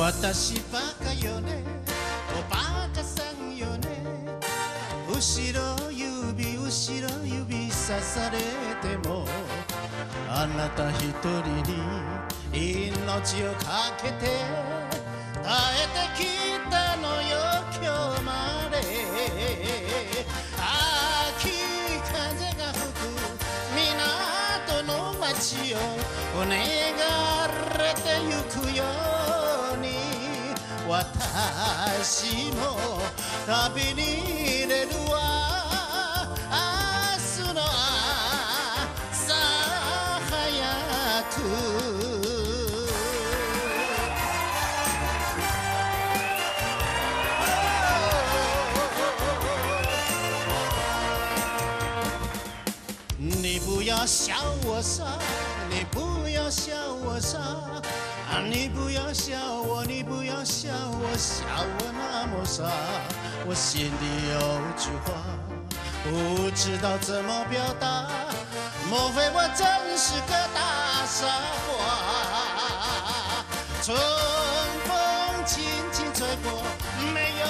私バカよねおバカさんよね後ろ指さされてもあなた一人に命をかけて耐えてきたのよ今日まで秋風が吹く港の街を船がれてゆくように私も旅に出るわ明日の朝早く你不要笑我傻，你不要笑我傻，你不要笑我，你不要笑我，笑我那么傻。我心里有句话，不知道怎么表达，莫非我真是个大傻瓜？春风轻轻吹过，没有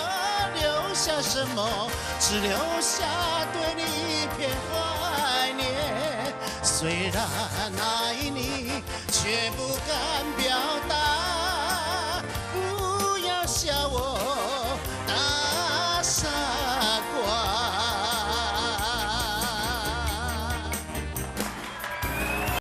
留下什么，只留下对你一片怀念。虽然爱你，却不敢。